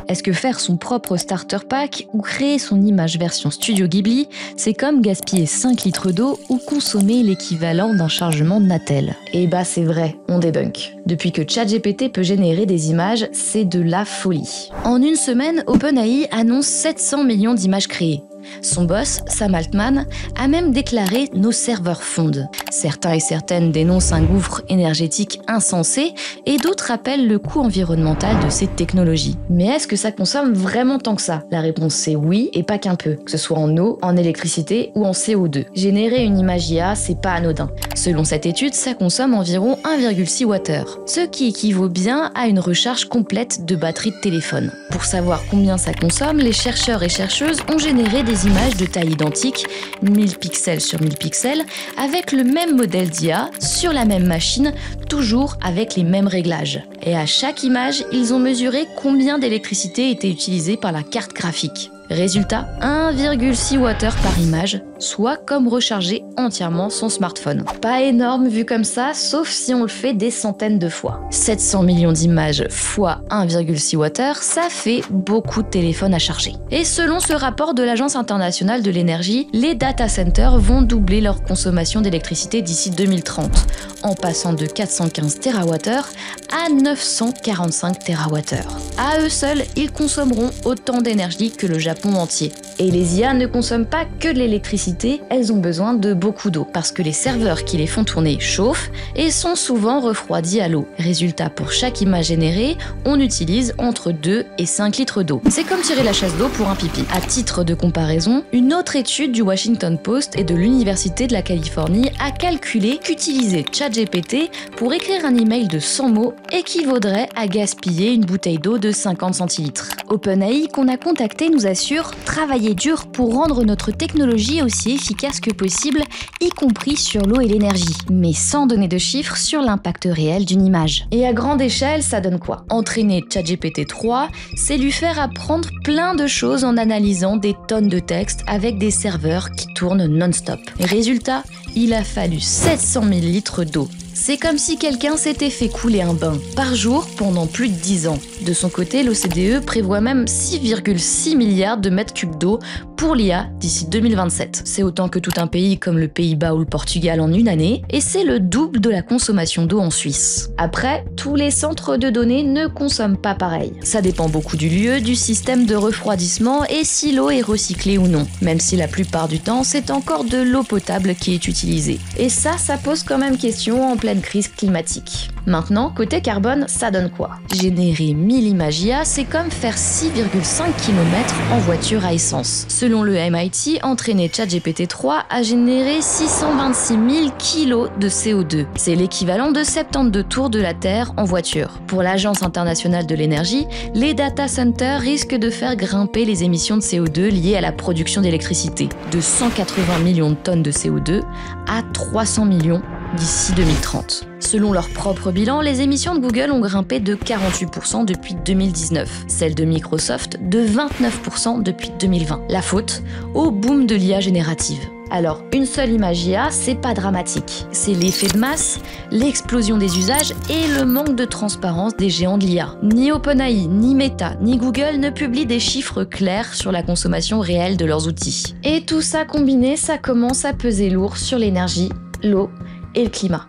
Est-ce que faire son propre starter pack ou créer son image version Studio Ghibli, c'est comme gaspiller 5 litres d'eau ou consommer l'équivalent d'un chargement de Natel? Eh bah c'est vrai, on débunk. Depuis que ChatGPT peut générer des images, c'est de la folie. En une semaine, OpenAI annonce 700 millions d'images créées. Son boss, Sam Altman, a même déclaré « nos serveurs fondent ». Certains et certaines dénoncent un gouffre énergétique insensé et d'autres rappellent le coût environnemental de ces technologies. Mais est-ce que ça consomme vraiment tant que ça? La réponse c'est oui et pas qu'un peu, que ce soit en eau, en électricité ou en CO2. Générer une image IA, c'est pas anodin. Selon cette étude, ça consomme environ 1,6 Wh, ce qui équivaut bien à une recharge complète de batterie de téléphone. Pour savoir combien ça consomme, les chercheurs et chercheuses ont généré des images de taille identique, 1000 pixels sur 1000 pixels, avec le même modèle d'IA, sur la même machine, toujours avec les mêmes réglages. Et à chaque image, ils ont mesuré combien d'électricité était utilisée par la carte graphique. Résultat, 1,6 Wh par image, soit comme recharger entièrement son smartphone. Pas énorme vu comme ça, sauf si on le fait des centaines de fois. 700 millions d'images fois 1,6 Wh, ça fait beaucoup de téléphones à charger. Et selon ce rapport de l'Agence internationale de l'énergie, les data centers vont doubler leur consommation d'électricité d'ici 2030, en passant de 415 TWh à 945 TWh. À eux seuls, ils consommeront autant d'énergie que le Japon entier. Et les IA ne consomment pas que de l'électricité, elles ont besoin de beaucoup d'eau, parce que les serveurs qui les font tourner chauffent et sont souvent refroidis à l'eau. Résultat, pour chaque image générée, on utilise entre 2 et 5 litres d'eau. C'est comme tirer la chasse d'eau pour un pipi. À titre de comparaison, une autre étude du Washington Post et de l'Université de la Californie a calculé qu'utiliser ChatGPT pour écrire un email de 100 mots équivaudrait à gaspiller une bouteille d'eau de 50 centilitres. OpenAI, qu'on a contacté, nous assure travailler dur pour rendre notre technologie aussi efficace que possible, y compris sur l'eau et l'énergie, mais sans donner de chiffres sur l'impact réel d'une image. Et à grande échelle, ça donne quoi? Entraîner ChatGPT 3, c'est lui faire apprendre plein de choses en analysant des tonnes de textes avec des serveurs qui tournent non-stop. Résultat, il a fallu 700 000 litres d'eau. C'est comme si quelqu'un s'était fait couler un bain par jour pendant plus de 10 ans. De son côté, l'OCDE prévoit même 6,6 milliards de mètres cubes d'eau pour l'IA d'ici 2027. C'est autant que tout un pays comme le Pays-Bas ou le Portugal en une année, et c'est le double de la consommation d'eau en Suisse. Après, tous les centres de données ne consomment pas pareil. Ça dépend beaucoup du lieu, du système de refroidissement et si l'eau est recyclée ou non, même si la plupart du temps, c'est encore de l'eau potable qui est utilisée. Et ça pose quand même question en pleine crise climatique. Maintenant, côté carbone, ça donne quoi? Générer 1000 images IA, c'est comme faire 6,5 km en voiture à essence. Selon le MIT, entraîner ChatGPT 3 a généré 626 000 kg de CO2. C'est l'équivalent de 72 tours de la Terre en voiture. Pour l'Agence internationale de l'énergie, les data centers risquent de faire grimper les émissions de CO2 liées à la production d'électricité, de 180 millions de tonnes de CO2 à 300 millions d'ici 2030. Selon leur propre bilan, les émissions de Google ont grimpé de 48% depuis 2019, celles de Microsoft de 29% depuis 2020. La faute au boom de l'IA générative. Alors, une seule image IA, c'est pas dramatique. C'est l'effet de masse, l'explosion des usages et le manque de transparence des géants de l'IA. Ni OpenAI, ni Meta, ni Google ne publient des chiffres clairs sur la consommation réelle de leurs outils. Et tout ça combiné, ça commence à peser lourd sur l'énergie, l'eau et le climat.